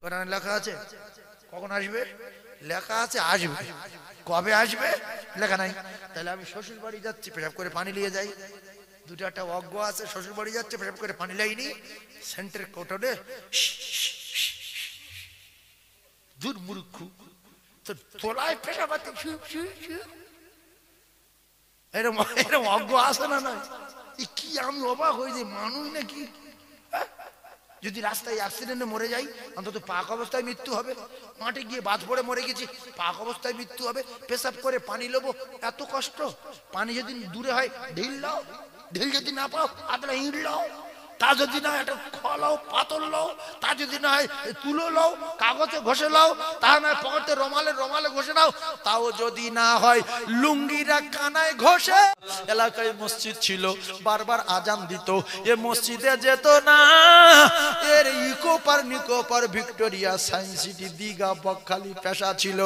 কোরআনে লেখা আছে কখন আসবে, লেখা আছে আসবে, কবে আসবে লেখা নাই। তাহলে আমি শ্বশুর বাড়ি যাচ্ছি, পেশাব করে পানি নিয়ে যাই, দুটো একটা অজ্ঞ আছে, শ্বশুর বাড়ি যাচ্ছে পেশাব করে পানি লাইনি, সেন্টার কোটরে দূর মুরুক্ষু তো তোলায় পেশাবাতে এরকম এরকম অজ্ঞ আছে না? নয় কি আমি অবাক হই যে মানুষ নাকি। যদি রাস্তায় অ্যাক্সিডেন্টে মরে যাই অন্তত পাক অবস্থায় মৃত্যু হবে, মাঠে গিয়ে বাজ পড়ে মরে গেছি পাক অবস্থায় মৃত্যু হবে, পেশাব করে পানি লোবো এত কষ্ট। পানি যদি দূরে হয় ঢিল লাও, ঢিল যদি না পাও আপনারা ইঁট লাও, তা যদি না একটা খলাও পাতল লাও, তা যদি না হয় তুলো লাও, কাগজে ঘষে লাও, তা না পকেটে রমালে ঘষে নাও, তাও যদি না হয় লুঙ্গিরা কানায় ঘষে। এলাকায় মসজিদ ছিল, বারবার আজান দিত, এ মসজিদে যেত না। এর Eco Park Nicco Park Victoria Science City Digha Bakkhali পেশা ছিল।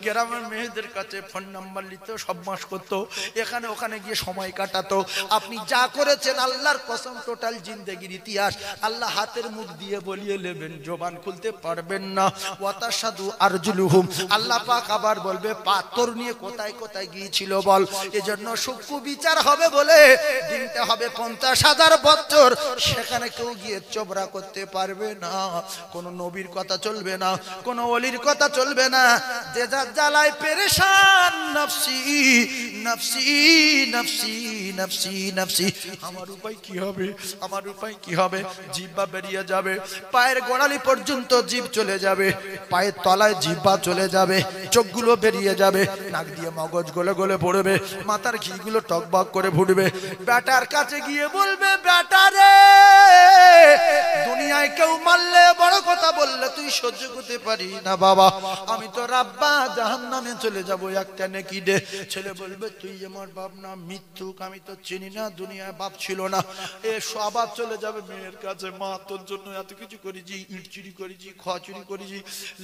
গ্রামের মেয়েদের কাছে ফোন নাম্বার নিত, সব মাস করতো, এখানে ওখানে গিয়ে সময় কাটাতো। আপনি যা করেছেন আল্লাহর কসম টোটাল জিন্দেগির ইতিহাস আল্লাহ হাতের মুখ দিয়ে বলিয়ে নেবেন, জবান খুলতে পারবেন না। ওয়াতাসাদু আরজুলুহুম, আল্লাহ পাক আবার বলবে পা তোর নিয়ে কোথায় কোথায় গিয়েছিল বল। এজন্য সূক্ষ্ম বিচার হবে বলে দিনটা হবে 50,000 বছর, সেখানে কেউ গিয়ে চোবরা করতে পারবে না। কোন নবীর কথা চলবে না, কোন ওলির কথা চলবে না। যে যার জ্বালায় পেরেশান, নফসি নফসি নফসি নফসি নফসি, আমার উপায় কি হবে, আমার উপায় কি হবে। জিহ্বা বেরিয়ে যাবে, পায়ের গোড়ালি পর্যন্ত জিভ চলে যাবে, পায়ের তলায় জিহ্বা চলে যাবে, চোখগুলো বেরিয়ে যাবে, নাক দিয়ে মগজ গলে গলে পড়বে, মাথার ঘিগুলো টকবক করে ফুটবে। বেটার কাছে গিয়ে বলবে, বেটা রে দুনিয়ায় কেউ মারলে বড় কথা বললে তুই সহ্য করতে পারি না বাবা, আমি তো রাব্বা জাহান্নামে চলে যাব, একটা নেকি দে। ছেলে বলবে, তুই আমার বাপ না, মৃত্যুক আমি তো চিনি না, দুনিয়ায় বাপ ছিল না। এ সবাব চলে যাবে মেয়ের কাছে, মা তোর জন্য এত কিছু করেছি, ইট চুরি করেছি, খোয়া চুরি করেছি,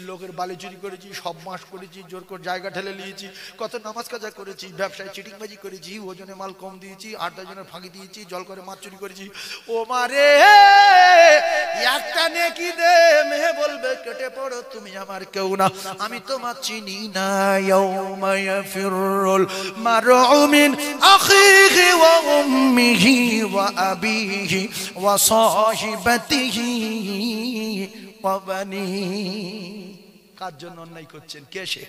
লোকের বালি চুরি করেছি, সব মাস করেছি, জোর করে জায়গা ঠেলে নিয়েছি, কত নামাজ কাজা করেছি, ব্যবসায় চিটিংবাজি করেছি, ওজনে মাল কম দিয়েছি, 8-10 জনের ফাঁকি দিয়েছি, জল করে মাছ চুরি করেছি। ও মারে একটা নেকি দে। মেয়ে বলবে, কেটে পড়ো, তুমি আমার কেউ না, আমি তোমার চিনি না। ইয়াউমা ইয়াফিরুল মারউ মিন আখিহি ওয়া উম্মিহি ওয়া আবিহি ওয়া সাহিবাতিহি ওয়া বানিহি। কার জন্য অন্যায় করছেন, কে সে?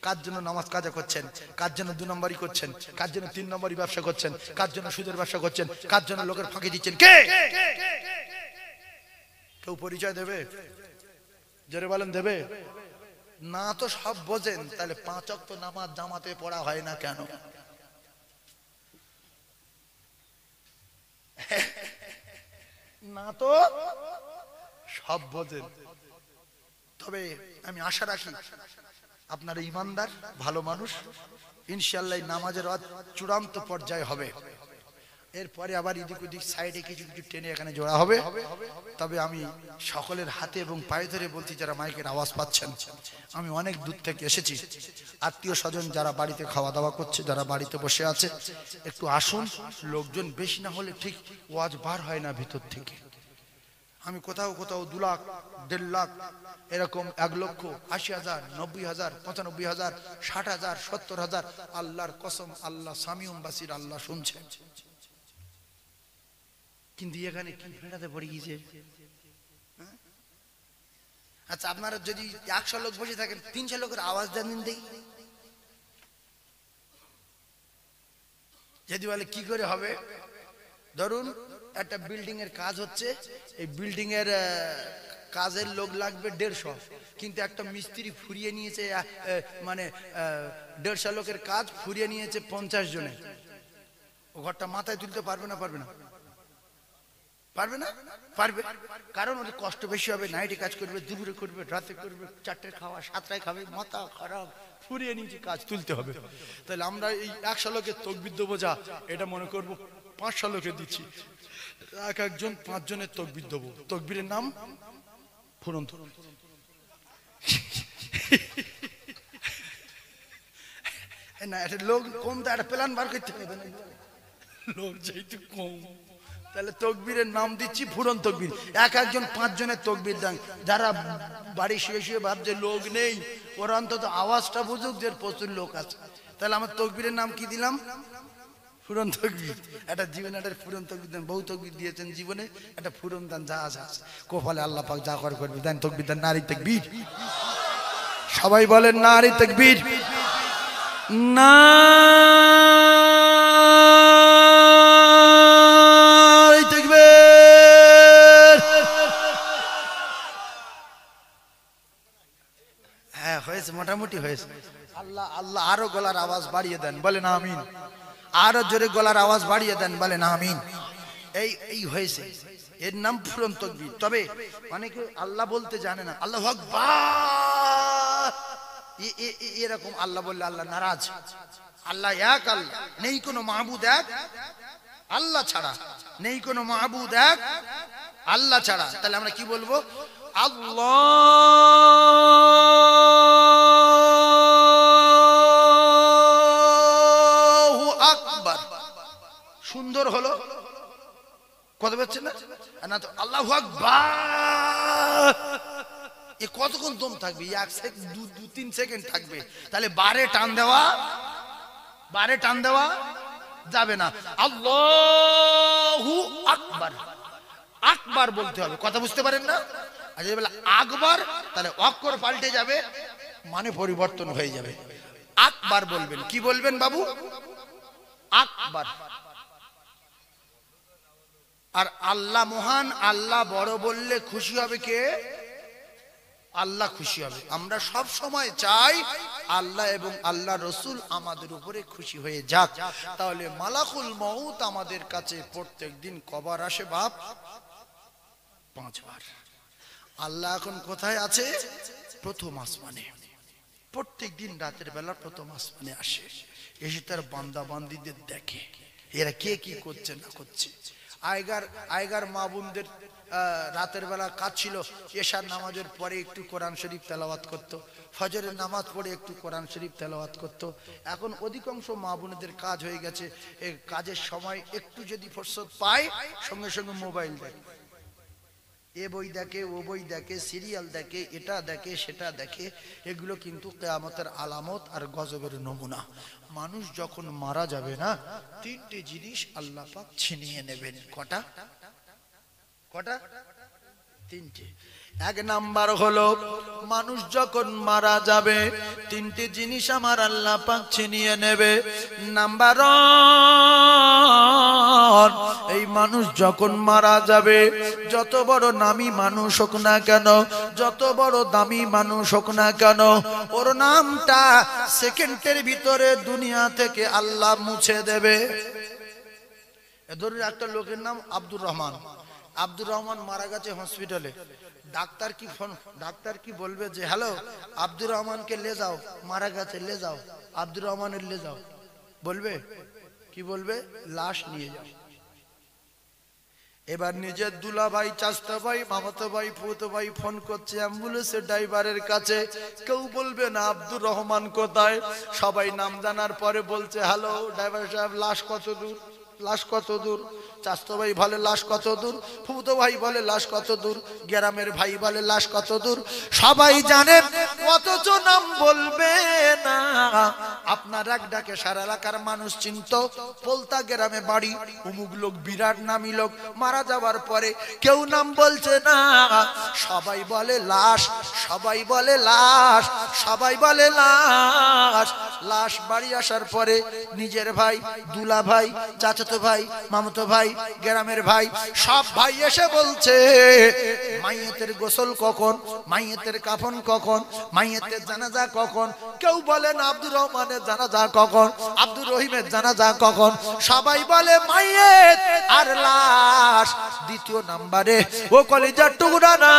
কার জন্য নামাজ কাজা করছেন, কার জন্য 2 নম্বরই করছেন, কার জন্য 3 নম্বরই ব্যবসা করছেন, কার জন্য সুদের ব্যবসা করছেন, কার জন্য লোকের ফাঁকি দিচ্ছেন, কে? কেউ পরিচয় দেবে? জোরে বলেন, দেবে না? তো সব বোঝেন, তাহলে 5 ওয়াক্ত নামাজ জামাতে পড়া হয় না কেন? না তো সব বোঝেন। তবে আমি আশা রাখি আপনারা ইমানদার, ভালো মানুষ, ইনশাআল্লাহ নামাজের চূড়ান্ত পর্যায়ে হবে। এরপরে আবার এদিক ওদিক সাইডে কিছু কিছু টেনে এখানে জোড়া হবে। তবে আমি সকলের হাতে এবং পায়ে ধরে বলছি, যারা মাইকের আওয়াজ পাচ্ছেন, আমি অনেক দূর থেকে এসেছি, আত্মীয় স্বজন যারা বাড়িতে খাওয়া দাওয়া করছে, যারা বাড়িতে বসে আছে, একটু আসুন। লোকজন বেশি না হলে ঠিক ওয়াজ বার হয় না ভিতর থেকে। আমি কোথাও কোথাও 2 লাখ, 1.5 লাখ, এরকম 1,80,000, 90,000, 95,000, 60,000, 70,000, আল্লাহর কসম, আল্লাহ সামিউম বাসির, আল্লাহ শুনছে। কিন্তু এখানে কি ফেরাতে পড়ে গিয়েছে? আচ্ছা, আপনারা যদি 100 লোক বসে থাকেন, 300 লোকের আওয়াজ দেন দেখি। যদি বলে কি করে হবে, ধরুন একটা বিল্ডিং এর কাজ হচ্ছে, এই বিল্ডিং এর কাজের লোক লাগবে 150, কিন্তু একটা মিস্ত্রি ফুরিয়ে নিয়েছে, মানে 150 লোকের কাজ ফুরিয়ে নিয়েছে 50 জনে। ও ঘরটা মাথায় তুলতে পারবে না? পারবে না? পারবে না? পারবে, কারণ ওদের কষ্ট বেশি হবে, নাইটে কাজ করবে, দুপুরে করবে, রাতে করবে, 4টায় খাওয়া, 7টায় খাবে, মাথা খারাপ, ফুরিয়ে নিয়েছে, কাজ তুলতে হবে। তাহলে আমরা এই 100 লোকের তকবির দেবো, যা এটা মনে করবো 500 লোকে দিচ্ছি, এক একজন 5 জনের তকবির দেবো। তকবীরের নাম ফুরন্ত। না, এটা লোক কম, তো একটা প্ল্যান বার করতে হবে। লোক যেহেতু কম, তাহলে তকবীরের নাম দিচ্ছি ফুরন তকবীর। এক একজন 5 জনের তকবীর দেন। যারা বাড়ি শুয়ে শুয়ে ভাবছে লোক নেই, ওরা অন্তত আওয়াজটা বুঝুক যে প্রচুর লোক আছে। তাহলে আমার তকবীরের নাম কি দিলাম? ফুরন তকবীর। একটা জীবনে একটা ফুরন তকবীর দেন। বহু তকবীর দিয়েছেন জীবনে, একটা ফুরন দেন। যা আছে কপালে আল্লাহ পাক যা করে করবে। দেন তকবীর দেন। নারী তকবীর। সবাই বলেন নারী তকবীর। না হয়েছে, মোটামুটি হয়েছে। আল্লাহ আল্লাহ আরো গলার আওয়াজ বাড়িয়ে দেন, বলেন আমিন। আরো জোরে গলার আওয়াজ বাড়িয়ে দেন, বলেন আমিন। এই হয়েছে, এর নাম ফুরন তাকবীর। তবে অনেকে আল্লাহ বলতে জানে না। আল্লাহু আকবার এরকম আল্লাহ বললে আল্লাহ নারাজ। আল্লাহ এক, আল্লাহ নেই কোনো মাহবুদ এক আল্লাহ ছাড়া, নেই কোনো মাহবুদ এক আল্লাহ ছাড়া। তাহলে আমরা কি বলবো? আল্লাহু আকবার। সুন্দর হলো, কথা বলছেন না তো? আল্লাহু আকবার এ কতক্ষণ দম থাকবে? 1 সেকেন্ড, 2-3 সেকেন্ড থাকবে। তাহলে বারে টান দেওয়া যাবে না। আল্লাহু আকবার, আকবার বলতে হবে। কথা বুঝতে পারেন না? আর যদি বলে আকবার, তাহলে অক্ষর পাল্টে যাবে, মানে পরিবর্তন হয়ে যাবে। আকবার বলবেন। কি বলবেন বাবু? আকবার। আর আল্লাহ মহান, আল্লাহ বড় বললে খুশি হবে কে? আল্লাহ খুশি হবে। আমরা সব সময় চাই আল্লাহ এবং আল্লাহ রসুল আমাদের উপরে খুশি হয়ে যাক। তাহলে মালাকুল মউত আমাদের কাছে প্রত্যেক দিন কবার আসে বাপ? 5 বার। আল্লাহ এখন কোথায় আছে? প্রথম আসমানে। প্রত্যেক দিন রাতের বেলা প্রথম আসমানে আসে, এসে তার বান্দা বান্দীদের দেখে এরা কে কি করছে না করছে। আয়গার মা বোনদের রাতের বেলা কাজ ছিল, এশার নামাজের পরে একটু কোরআন শরীফ তেলাওয়াত করতো, ফজরের নামাজ পড়ে একটু কোরআন শরীফ তেলাওয়াত করতো। এখন অধিকাংশ মা বোনদের কাজ হয়ে গেছে, এই কাজের সময় একটু যদি ফুরসত পায় সঙ্গে সঙ্গে মোবাইল দেখে, এ বই দেখে, ও বই দেখে, সিরিয়াল দেখে, এটা দেখে, সেটা দেখে। এগুলো কিন্তু কিয়ামতের আলামত আর গজবের নমুনা। মানুষ যখন মারা যাবে না, 3টে জিনিস আল্লাহ পাক ছিনিয়ে নেবেন। কটা? 3টে। 1 নাম্বার হলো মানুষ যখন মারা যাবে 3টে জিনিস আমার আল্লাহ পাক ছিনিয়ে নেবে। নাম্বার 1, এই মানুষ যখন মারা যাবে, যত বড় নামী মানুষ হোক না কেন, যত বড় দামি মানুষ হোক না কেন, ওর নামটা সেকেন্ডের ভিতরে দুনিয়া থেকে আল্লাহ মুছে দেবে। ধরুন একটা লোকের নাম আব্দুর রহমান। আব্দুর রহমান মারা গেছে হসপিটালে। ডাক্তার কি বলবে যে হ্যালো আব্দুর রহমানকে লে যাও, মারা গেছে, লে যাও, আব্দুর রহমানের লে যাও? বলবে? কি বলবে? লাশ নিয়ে যাও। এবার নিজের দুলা ভাই, চাচা ভাই, মামাতো ভাই, ফুতো ভাই ফোন করছে অ্যাম্বুলেন্সের ড্রাইভারের কাছে। কেউ বলবে না আব্দুর রহমান কোথায়। সবাই নাম জানার পরে বলছে হ্যালো ড্রাইভার সাহেব, লাশ কত দূর? লাশ কত দূর? চাচতো ভাই বলে লাশ কত দূর? ফুফুতো ভাই বলে লাশ কত দূর? গ্রামের ভাই বলে লাশ কত দূর? সবাই জানে, অথচ নাম বলবে না। আপনার এক ডাকে সারা এলাকার মানুষ চিনত, পোলতা গ্রামে বাড়ি, অমুক লোক, বিরাট নামী লোক। মারা যাওয়ার পরে কেউ নাম বলছে না, সবাই বলে লাশ, সবাই বলে লাশ, সবাই বলে লাশ। লাশ বাড়ি আসার পরে নিজের ভাই, দুলা ভাই, চাচাতো ভাই, মামাতো ভাই, গ্রামের ভাই, সব ভাই এসে বলছে মাইয়েতের গোসল কখন, মাইয়েতের কাফন কখন, মাইয়েতের জানাজা কখন? কেউ বলেন আব্দুর রহমানের জানাজা কখন, আব্দুর রহিমের জানাজা কখন? সবাই বলে মাইয়েত আর লাশ। দ্বিতীয় নাম্বারে ও কলিজার টুকরা না,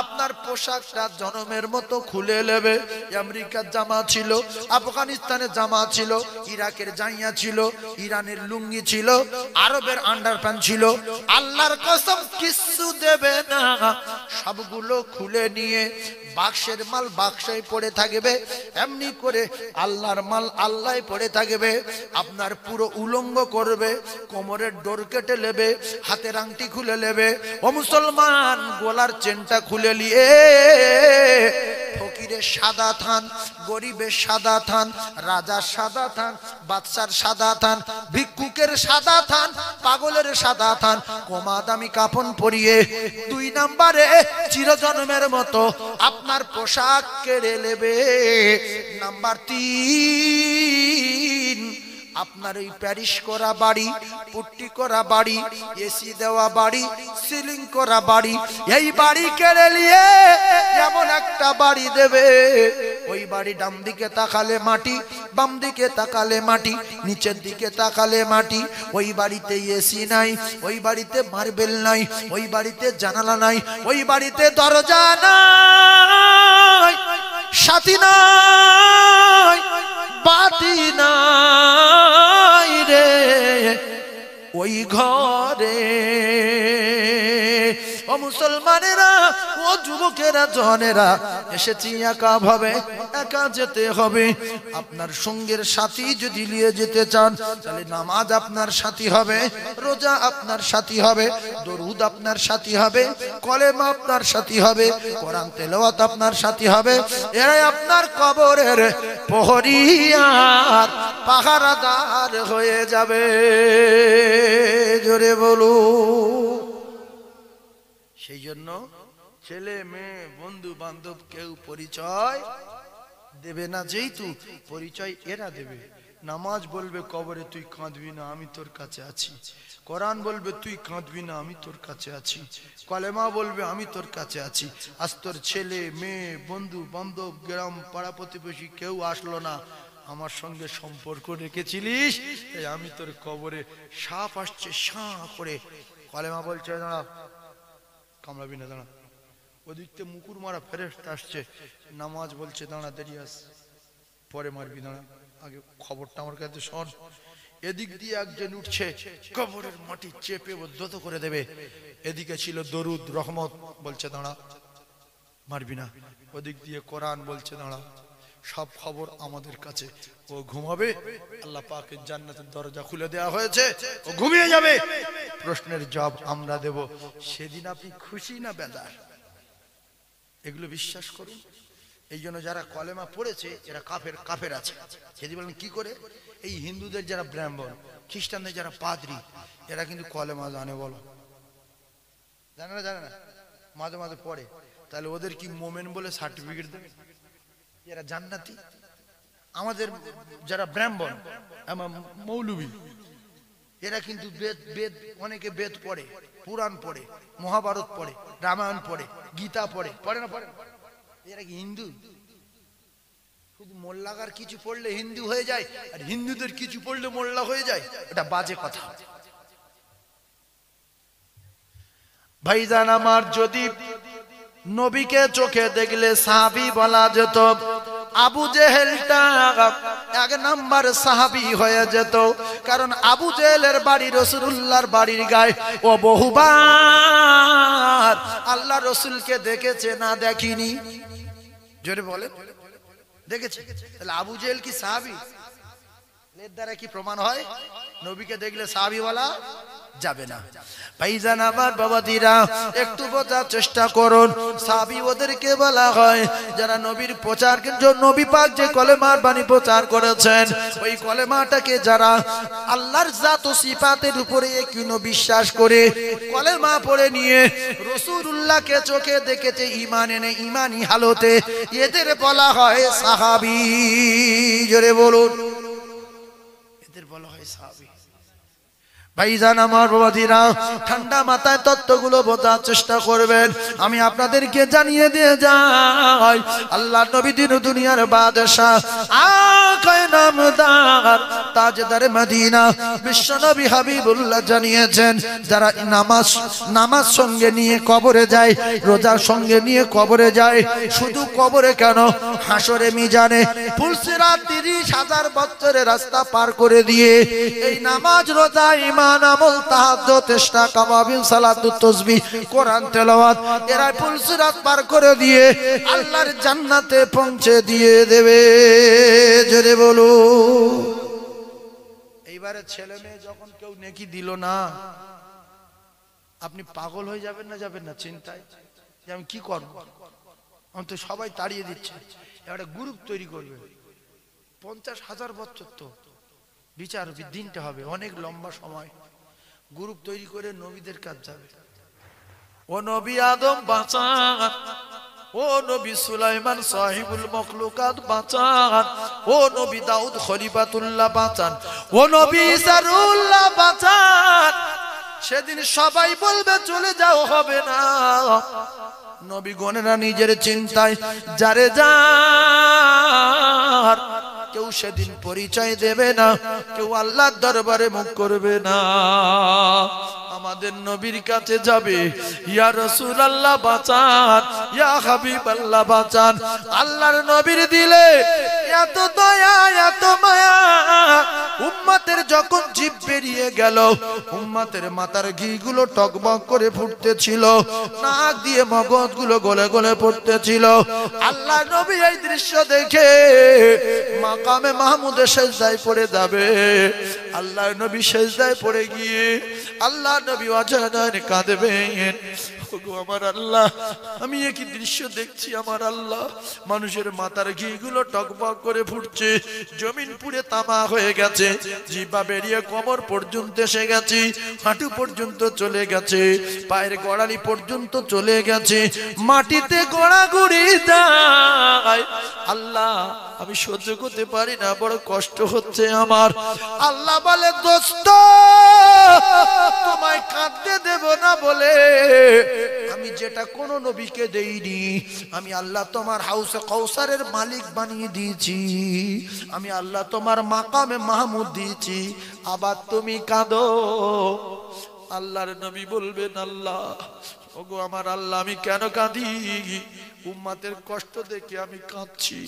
আপনার পোশাকটা জনমের মতো খুলে নেবে। আমেরিকার জামা ছিল, আফগানিস্তানের জামা ছিল, ইরাকের জাইয়া ছিল, ইরানের লুঙ্গি ছিল, আরবের আন্ডারপ্যান্ট ছিল। আল্লাহর কসম কিছু দেবে না, সবগুলো খুলে নিয়ে বাক্সের মাল বাক্সে পড়ে থাকবে, এমনি করে আল্লাহর মাল আল্লাহ পড়ে থাকবে। আপনার পুরো উলঙ্গ করবে, কোমরের ডোর কেটে নেবে, হাতের আংটি খুলে নেবে। ও মুসলমান, গলার চেনটা খুলে নিয়ে ফকিরের সাদা থান, গরিবের সাদা থান, রাজার সাদা থান, বাদশার সাদা থান, ভিক্ষুকের সাদা থান, পাগলের সাদা থান, কমা দামি কাফন পরিয়ে 2 নম্বরে চিরজন্মের মতো আপনার পোশাক কেড়ে নেবে। নাম্বার 3, আপনার এই প্যারিশ করা বাড়ি, পুট্টি করা বাড়ি, এসি দেওয়া বাড়ি, সিলিং করা বাড়ি, এই বাড়ি কেড়ে নিয়ে এমন একটা বাড়ি দেবে, ওই বাড়ি ডান দিকে তাকালে মাটি, বাম দিকে তাকালে মাটি, নিচের দিকে তাকালে মাটি। ওই বাড়িতে এসি নাই, ওই বাড়িতে মার্বেল নাই, ওই বাড়িতে জানালা নাই, ওই বাড়িতে দরজা নাই, সাথী নাই, বাতি নাই রে ওই ঘরে। ও মুসলমানেরা, ও যুবকেরা, জনেরা, এসেছি একা ভাবে, একা যেতে হবে। আপনার সঙ্গের সাথী যদি নিয়ে যেতে চান, তাহলে নামাজ আপনার সাথী হবে, রোজা আপনার সাথী হবে, দরুদ আপনার সাথী হবে, কলেমা আপনার সাথী হবে, কোরআন তেলাওয়াত আপনার সাথী হবে। এরাই আপনার কবরের প্রহরীয়ার পাহারাদার হয়ে যাবে। জোরে বলু। সেই জন্য ছেলে মেয়ে বন্ধু বান্ধব কেউ পরিচয় দেবে না, যেহেতু পরিচয় এরা দেবে। নামাজ বলবে কবরে তুই কাঁদবি না, আমি তোর কাছে আছি। কোরআন বলবে তুই কাঁদবি না, আমি তোর কাছে আছি। কলেমা বলবে আমি তোর কাছে আছি। আজ তোর ছেলে মেয়ে বন্ধু বান্ধব গ্রাম পাড়া প্রতিবেশী কেউ আসলো না, আমার সঙ্গে সম্পর্ক রেখেছিলিস, তাই আমি তোর কবরে সাপ আসছে সাঁ করে, কলেমা বলছে দাঁড়া, কামড়াবি না, দাঁড়া। ওদিক থেকে মুকুর মারা ফেরেশতা আসছে, নামাজ বলছে দাঁড়া, দেরি আস, পরে মারবি, দাঁড়া, আগে খবরটা আমার কাছে শোন। এদিক দিয়ে একজন উঠছে, কবরের মাটি চেপে উদ্ধত করে দেবে। এদিকে ছিল দরুদ রহমত, বলছে দাঁড়া, মারবি না। ওদিক দিয়ে কোরআন বলছে দাঁড়া। সব খবর আমাদের কাছে। ও ঘুমাবে, আল্লাহ পাকের জান্নাতের দরজা খুলে দেওয়া হয়েছে, ও ঘুমিয়ে যাবে, প্রশ্নের জবাব আমরা দেব। সেদিন আপনি খুশি না বেজার? এগুলো বিশ্বাস করুন। এই জন্য যারা কলেমা পড়েছে এরা কাফের আছে। যদি বলেন কি করে? এই হিন্দুদের যারা ব্রাহ্মণ, খ্রিস্টানদের যারা পাদ্রী, এরা কিন্তু কলেমা জানে। বলো জানে না? জানে না, মাঝে মাঝে পড়ে। তাহলে ওদের কি মোমেন বলে সার্টিফিকেট দেবে? এরা জান্নাতি। আমাদের যারা ব্রাহ্মণ, মৌলবী, এরা কিন্তু বেদ অনেকে বেদ পড়ে, পুরাণ পড়ে, মহাভারত পড়ে, রামায়ণ পড়ে, গীতা পড়ে, পড়ে না? পড়ে। এরা কি হিন্দু? শুধু মোল্লাগার কিছু পড়লে হিন্দু হয়ে যায়, আর হিন্দুদের কিছু পড়লে মোল্লা হয়ে যায়, এটা বাজে কথা। ভাইজান আমার, যদি নবীকে চোখে দেখলে সাহাবী বলা যেত, আবু জেহেলটা 1 নাম্বার সাহাবী হয়ে যেত। কারণ আবু জেহেলের বাড়ি রাসূলুল্লাহর বাড়ির গায়ে। ও বহুবার আল্লাহ রসুলকে দেখেছে না দেখিনি? জোরে বলে দেখেছে। তাহলে আবু জেহেল কি সাহাবী? এর দ্বারা কি প্রমাণ হয় নবীকে দেখলে সাহাবী বলা যাবে না? ভাইজান আমার, বাবাদিরা, একটু বোঝার চেষ্টা করুন। সাহাবী ওদেরকে বলা হয় যারা নবীর প্রচার, নবী পাক যে কলেমার বাণী প্রচার করেছেন, ওই কলেমাটাকে যারা আল্লাহর জাত ও সিফাতের উপরে একটু বিশ্বাস করে কলেমা পড়ে নিয়ে রাসূলুল্লাহকে চোখে দেখেছে, ঈমান এনে ঈমানি হালতে, এদের বলা হয় সাহাবী। জোরে বলুন, এদের বলা হয় সাহাবী। ভাইজান আমার, বাবাদিরা, ঠান্ডা মাথায় তত্ত্বগুলো বোঝার চেষ্টা করবেন। আমি আপনাদেরকে জানিয়ে দিয়ে যাই, আল্লাহ নবী দিন দুনিয়ার বাদশাহ, আকায়ে নামদার তাজদার মদিনা বিশ্বনবী হাবিবুল্লাহ জানিয়েছেন, যারা নামাজ সঙ্গে নিয়ে কবরে যায়, রোজা সঙ্গে নিয়ে কবরে যায়, শুধু কবরে কেন, হাসরে মিজানে পুলসিরাত 30,000 বছরের রাস্তা পার করে দিয়ে এই নামাজ, রোজা, ঈমান, আমল, তাহাজ্জুদ, চেষ্টা, কাওয়াবিন, সালাতুত তাসবিহ, কোরআন তেলাওয়াত, এরা পুলসিরাত পার করে দিয়ে আল্লাহর জান্নাতে পৌঁছে দিয়ে দেবে। জোরে বলো। এইবারে ছেলে মেয়ে যখন কেউ নেকি দিল না, আপনি পাগল হয়ে যাবেন না যাবেন না চিন্তায় যে আমি কি করব, আমি তো সবাই তাড়িয়ে দিচ্ছে। এবারে গ্রুপ তৈরি করবে, 50,000 বছর তো বিচার দিনটা হবে, অনেক লম্বা সময়। গ্রুপ তৈরি করে নবীদের কাজ যাবে, ও নবী আদম বাঁচান, ও নবী সুলাইমান সাহিবুল মখলুকাত বাঁচান, ও নবী দাউদ খলিফাতুল্লাহ বাঁচান, ও নবী ঈসারুল্লাহ বাঁচান। সেদিন সবাই বলবে চলে যাও, হবে না। নবীগণেরা নিজের চিন্তায় যারে যার, কেউ সেদিন পরিচয় দেবে না, কেউ আল্লাহর দরবারে মুখ করবে না। আমাদের নবীর কাছে যাবে, ইয়া রাসূলুল্লাহ বাঁচান, ইয়া হাবিবাল্লাহ বাঁচান। আল্লাহর নবীর দিলে এত দয়া, এত মায়া। উম্মতের যখন জিভ বেরিয়ে গেল, উম্মতের মাথার ঘিগুলো টকবক করে ফুটতেছিল, নাক দিয়ে মগজগুলো গলে গলে পড়তেছিল। আল্লাহর নবী এই দৃশ্য দেখে মাকামে মাহমুদে সেজদায় পড়ে যাবে। আল্লাহর নবী সেজদায় পড়ে গিয়ে আল্লাহ নবী অজানায় কাঁদবেন, ওগো আমার আল্লাহ, আমি একই দৃশ্য দেখছি আমার আল্লাহ, মানুষের মাথার ঘিগুলো টকবক করে ফুটছে, জমিন পুড়ে তামা হয়ে গেছে, জিহ্বা বেরিয়ে কোমর পর্যন্ত এসে গেছে, হাঁটু পর্যন্ত চলে গেছে, পায়ের গোড়ালি পর্যন্ত চলে গেছে, মাটিতে গোড়াগুড়ি যায়। আল্লাহ আমি সহ্য করতে পারি না, বড় কষ্ট হচ্ছে আমার। আল্লাহ বলে, দোস্ত তোমায় কাঁদতে দেব না বলে আমি যেটা কোন নবীকে দেইনি, আমি আল্লাহ তোমার হাউসে কাউসারের মালিক বানিয়ে দিয়েছি, আমি আল্লাহ তোমার মাকামে মাহমুদ দিয়েছি, আবার তুমি কাঁদো। আল্লাহর নবী বলবেন, আল্লাহ ওগো আমার আল্লাহ, আমি কেন কাঁদি? উম্মতের কষ্ট দেখে আমি কাঁদছি।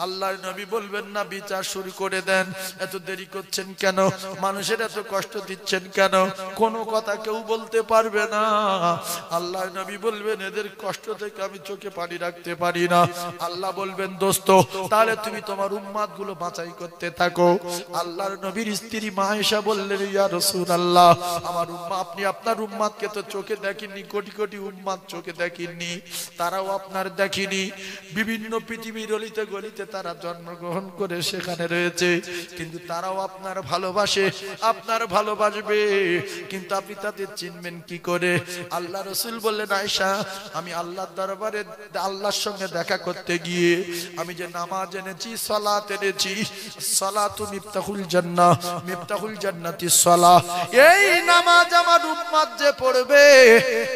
আল্লাহর নবী বলবেন না, বিচার শুরু করে দেন, এত দেরি করছেন কেন, মানুষের এত কষ্ট দিচ্ছেন কেন? কোনো কথা কেউ বলতে পারবে না। আল্লাহর নবী বলবেন, এদের কষ্ট থেকে আমি চোখে পানি রাখতে পারি না। আল্লাহ বলবেন, দোস্ত তাহলে তুমি তোমার উম্মত গুলো বাঁচাই করতে থাকো। আল্লাহর নবীর স্ত্রী মা আয়েশা বললেন, ইয়া রাসূলুল্লাহ, আমার উম্মত, আপনি আপনার উম্মতকে তো চোখে দেখেননি, কোটি কোটি উম্মত চোখে দেখেননি, তারাও আপনার দেখিনি, বিভিন্ন পৃথিবীর অলিতে গলিতে তারা জন্মগ্রহণ করে সেখানে রয়েছে, কিন্তু তারাও আপনার ভালোবাসে, আপনার ভালোবাসবে, কিন্তু আপনি তাদের চিনবেন কি করে? আল্লাহ রাসূল বললেন, আয়েশা, আমি আল্লাহর দরবারে আল্লাহর সঙ্গে দেখা করতে গিয়ে আমি যে নামাজ এনেছি, সালাত এনেছি, সালাতু মিফতাহুল জান্নাহ, মিফতাহুল জান্নাতি সালাহ, এই নামাজ আমার উম্মত যে পড়বে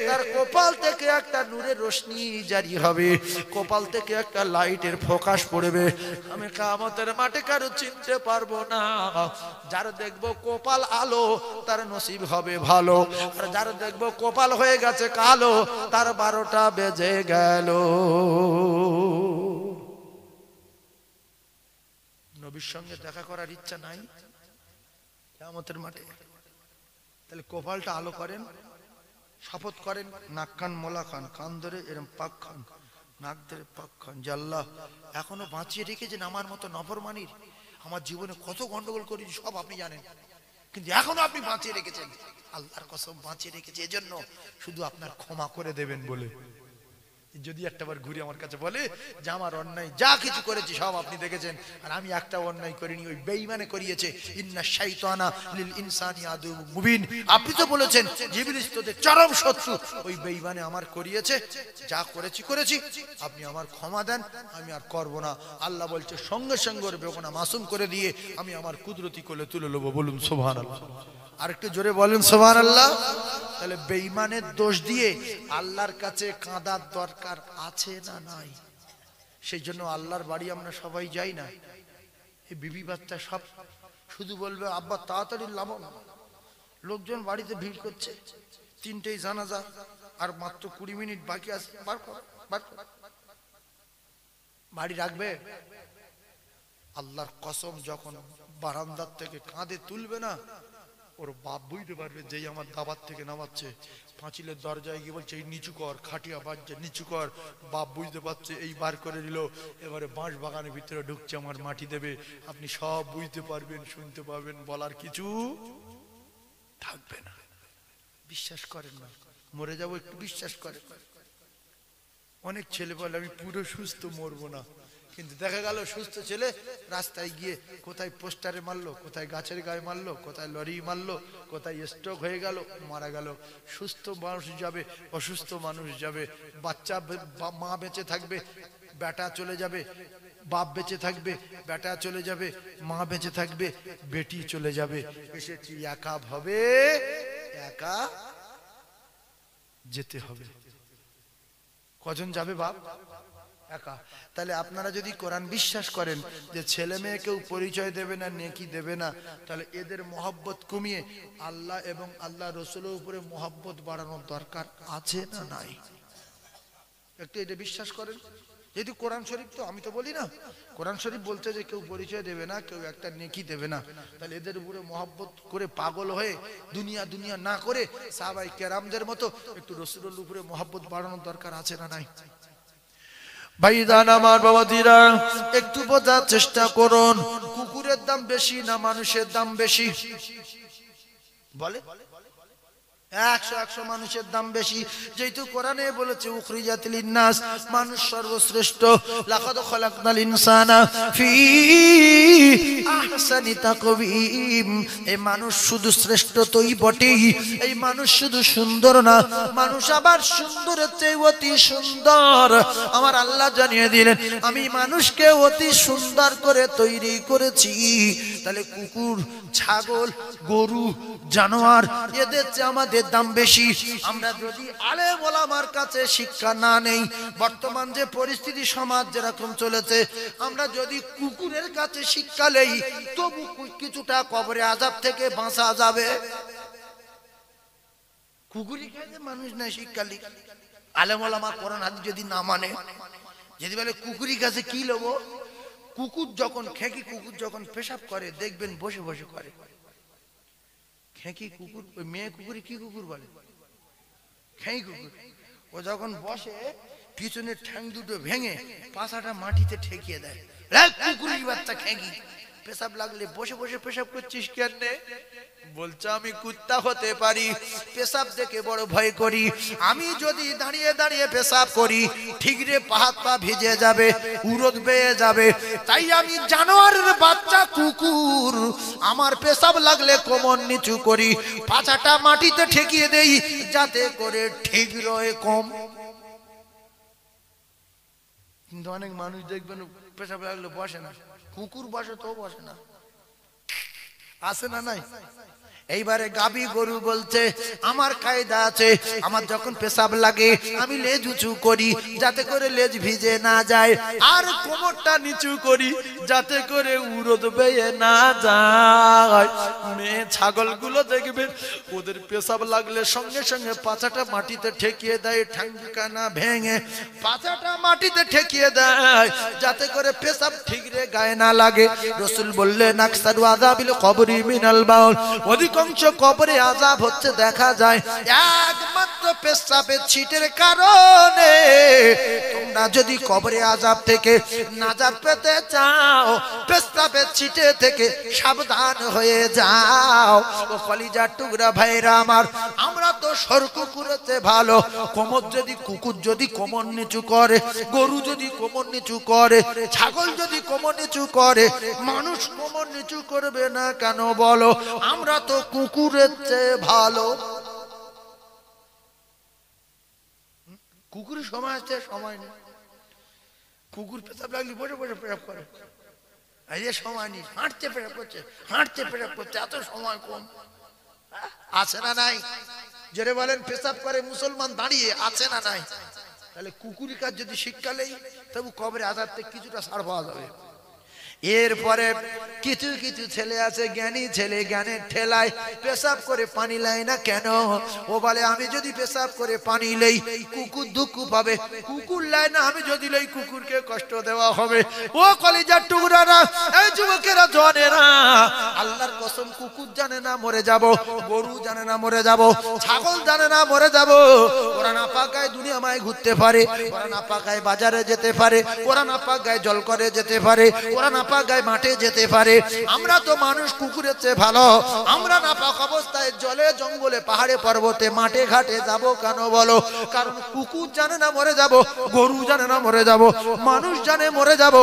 তার কপাল থেকে একটা নূরের রোশনি জারি হবে, কপাল থেকে একটা লাইটের ফোকাস পড়বে, আমি কিয়ামতের মাঠে কারো চিনতে পারবো না। যার দেখবো কপাল আলো তার নসিব হবে ভালো, আর যার দেখবো কপাল হয়ে গেছে কালো তার 12টা বেজে গেল। নবীর সঙ্গে দেখা করার ইচ্ছা নাই কিয়ামতের মাঠে? তাহলে কপালটা আলো করেন, শপথ করেন, নাক কান মোলা খান, কান ধরে এরম পাক খান, নাক ধরে পাক খান, যে আল্লাহ এখনো বাঁচিয়ে রেখেছেন আমার মতো নফরমানির, আমার জীবনে কত গন্ডগোল করেছি সব আপনি জানেন, কিন্তু এখনো আপনি বাঁচিয়ে রেখেছেন, আল্লাহর কসম বাঁচিয়ে রেখেছে এজন্য শুধু আপনার ক্ষমা করে দেবেন বলে। যদি একটাবার ঘুরে আমার কাছে বলে যে আমার অন্যায় যা কিছু করেছি সব আপনি দেখেছেন, আর আমি একটা অন্যায় করিনি, ওই বেঈমানে করিয়েছে, ইন্না শাইতানা লিল ইনসানি আদুউম মুবিন, আপনি তো বলেছেন যে ইবলিস তোদের চরম শত্রু, ওই বেঈমানে আমার করিয়েছে, যা করেছি করেছি, আপনি আমার ক্ষমা দেন, আমি আর করব না। আল্লাহ বলছে সঙ্গে সঙ্গে ওর বেগুনা মাসুম করে দিয়ে আমি আমার কুদরতি কোলে তুলে নেব। বলুন সুবহানাল্লাহ, আর একটু জোরে বলেন সুবহানাল্লাহ। তাহলে বেঈমানের দোষ দিয়ে আল্লাহর কাছে কাঁদার দরকার আছে না নাই? সেই জন্য আল্লাহর বাড়ি আমরা সবাই যাই না, এই বিবি বাচ্চা সব শুধু বলবে আব্বা তাড়াতাড়ি লাভ। লোকজন বাড়িতে ভিড় করছে, 3টেই জানাজা, আর মাত্র 20 মিনিট বাকি আছে, বার কর। বাড়ি রাখবে? আল্লাহর কসম, যখন বারান্দার থেকে কাঁধে তুলবে না, ওর বাপ বুঝতে পারবে যেই আমার দাবার থেকে নামাচ্ছে। পাঁচিলের দরজায় গিয়ে বলছে এই নিচু কর, খাটিয়া বাজছে নিচু কর। বাপ বুঝতে পারছে এই বার করে দিল, এবারে বাঁশ বাগানের ভিতরে ঢুকছে, আমার মাটি দেবে। আপনি সব বুঝতে পারবেন, শুনতে পাবেন, বলার কিছু থাকবে না। বিশ্বাস করেন না, মরে যাবো একটু বিশ্বাস করেন। অনেক ছেলে বলে আমি পুরো সুস্থ, মরবো না, কিন্তু দেখা গেল সুস্থ ছেলে রাস্তায় গিয়ে কোথায় পোস্টারে মারলো, কোথায় গাছের গায়ে মারলো, কোথায় লরি মারলো, কোথায় স্ট্রোক হয়ে গেল, মারা গেল। সুস্থ মানুষ যাবে, অসুস্থ মানুষ যাবে। বাচ্চা মা বেঁচে থাকবে, বেটা চলে যাবে। বাপ বেঁচে থাকবে, বেটা চলে যাবে। মা বেঁচে থাকবে, বেটি চলে যাবে। এসেছি একা ভাবে, একা যেতে হবে। কজন যাবে বাপ? একা। তাহলে আপনারা যদি কোরআন বিশ্বাস করেন যে ছেলে মেয়ে কেউ পরিচয় দেবে না, নেকি দেবে না, তাহলে এদের মহব্বত কমিয়ে আল্লাহ এবং আল্লাহ রসুলের উপরে মহব্বত বাড়ানোর দরকার আছে না নাই? একটু এটা বিশ্বাস করেন। যদি কোরআন শরীফ, তো আমি তো বলি না, কোরআন শরীফ বলতে যে কেউ পরিচয় দেবে না, কেউ একটা নেকি দেবে না, তাহলে এদের উপরে মহব্বত করে পাগল হয়ে দুনিয়া দুনিয়া না করে সাহাবায়ে কেরামদের মতো একটু রসুলের উপরে মহব্বত বাড়ানোর দরকার আছে না নাই? ভাইজান আমার, বাবাজিরা, একটু বোঝার চেষ্টা করুন। কুকুরের দাম বেশি না মানুষের দাম বেশি? বলে 100 মানুষের দাম বেশি। যেহেতু কোরআনে বলেছে উখরিজাত লিন্নাস, মানুষ সর্বশ্রেষ্ঠ। লাকাদ খালাকনাল ইনসানা ফি আহসানি তাকওয়িম। এই মানুষ শুধু শ্রেষ্ঠ তোই বটেই, এই মানুষ শুধু সুন্দর না, মানুষ আবার সুন্দরের চেয়ে অতি সুন্দর। আমার আল্লাহ জানিয়ে দিলেন আমি মানুষকে অতি সুন্দর করে তৈরি করেছি। তাহলে কুকুর, ছাগল, গরু, জানোয়ার, এদের চেয়ে আমাদের দাম বেশি। আমরা যদি আলেম ওলামার কাছে শিক্ষা না নেই, বর্তমান যে পরিস্থিতি সমাজ যেরকম চলেছে, আমরা যদি কুকুরের কাছে শিক্ষা নেই, তবু কিছুটা কবরে আযাব থেকে বাঁচা যাবে। কুকুরই কাছে মানুষ না শিক্ষা লি, আলেম ওলামা কোরআন হাদিস যদি না মানে, যদি বলে কুকুরের কাছে কি লবো। কুকুর যখন খেকি, কুকুর যখন পেশাব করে দেখবেন বসে বসে করে। খেঁকি কুকুর, ওই মেয়ে কুকুরি কি কুকুর বলে? খেঁই কুকুর। ও যখন বসে পিছনের ঠ্যাং দুটো ভেঙে পাছাটা মাটিতে ঠেকিয়ে দেয়। কুকুরের বাচ্চা খেঁকি, পেশাব লাগলে বসে বসে পেশাব করছিস কেন? বলছে আমি কুত্তা হতে পারি, পেশাব দেখে বড় ভয় করি। আমি যদি দাঁড়িয়ে দাঁড়িয়ে পেশাব করি, ঠিক রে হাত পা ভিজে যাবে, উরদ বেয়ে যাবে। তাই আমি জানোয়ারের বাচ্চা কুকুর, আমার পেশাব লাগলে কোমর নিচু করি, পাছাটা মাটিতে ঠেকিয়ে দেই, যাতে করে ঠিক রয়ে কম। কিন্তু অনেক মানুষ দেখবেন পেশাব লাগলে বসে না, কুকুর বসে তো বসে না, আছে না নাই? এইবারে গাবি গরু বলছে আমার কায়দা আছে, আমার যখন পেশাব লাগে আমি লেজ উঁচু করি যাতে করে লেজ ভিজে না যায়, আর কোমরটা নিচু করি যাতে করে উরদ বেয়ে না যায়। মেয়ে ছাগলগুলো দেখবেন ওদের পেশাব লাগলে সঙ্গে সঙ্গে পাছাটা মাটিতে ঠেকিয়ে দেয়, ঠ্যাংকা না ভেঙে পাছাটা মাটিতে ঠেকিয়ে দেয় যাতে করে পেশাব ঠিক রে গায়ে না লাগে। রাসূল বললেন আকসারু আযাবিল কবরি মিনাল বাউল, অধিকাংশ কবরে আযাব হচ্ছে দেখা যায় একমাত্র পেশাবের ছিটের কারণে। তোমরা যদি কবরে আযাব থেকে নাজাত পেতে চাও, পেশাবের ছিটে থেকে সাবধান হয়ে যাও। ও কলিজার টুকরা ভাইরা আমার, আমরা তো সর কুকুরেতে ভালো। কোমর যদি, কুকুর যদি কোমর নিচু করে, গরু যদি কোমর নিচু করে, ছাগল যদি কোমর নিচু করে, মানুষ কোমর নিচু করবে না কেন বলো? আমরা তো কুকুরের চেয়ে ভালো। কুকুরের সময় আছে, সময় নেই। কুকুর পেশাব লাগলে বসে বসে পেশাব করে, এই যে সময় নেই, হাঁটতে পেশাব করছে, হাঁটতে পেশাব করছে, এত সময় কম। আছে না নাই? জোরে বলেন। পেশাব করে মুসলমান দাঁড়িয়ে, আছে না নাই? তাহলে কুকুরের কাজ যদি শিক্ষা নেই, তবু কবরে আযাব থেকে কিছুটা ছাড় পাওয়া যাবে। এরপরে কিছু কিছু ছেলে আছে জ্ঞানী ছেলে, জ্ঞানের ঠেলায় পেশাব করে পানি লাই না কেন? ও বলে আমি যদি পেশাব করে পানি লই কুকুর দুঃখ পাবে, কুকুর লাই না, আমি যদি লই কুকুরকে কষ্ট দেওয়া হবে। ও কলিজার টুকরারা, এই যুবকেরা জনেরা, আল্লাহর কসম কুকুর জানে না মরে যাব, গরু জানে না মরে যাব, ছাগল জানে না মরে যাব। ওরা না পাকায় দুনিয়া মায় ঘুরতে পারে, ওরা না পাকায় বাজারে যেতে পারে, ওরা না পাকায় জল করে যেতে পারে, ওরা না পাকায় মাঠে যেতে পারে। আমরা তো মানুষ কুকুরের চেয়ে ভালো। আমরা না পাক অবস্থায় জলে জঙ্গলে পাহাড়ে পর্বতে মাঠে ঘাটে যাব কেন বলো? কারণ কুকুর জানে না মরে যাব, গরু জানে না মরে যাব, মানুষ জানে মরে যাব।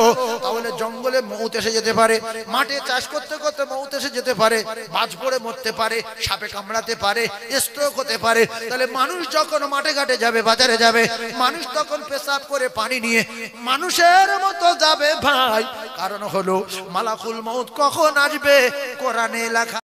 তাহলে জঙ্গলে মৌত এসে যেতে পারে, মাঠে চাষ করতে করতে মৌত এসে যেতে পারে, বাজ পড়ে মরতে পারে, সাপে কামড়াতে পারে, স্ট্রোক হতে পারে। তাহলে মানুষ যখন মাঠে ঘাটে যাবে, বাজারে যাবে, মানুষ তখন পেশাব করে পানি নিয়ে মানুষের মতো যাবে ভাই। কারণ হলো মালাকুল মউত কখন আসবে কোরআনে লেখা।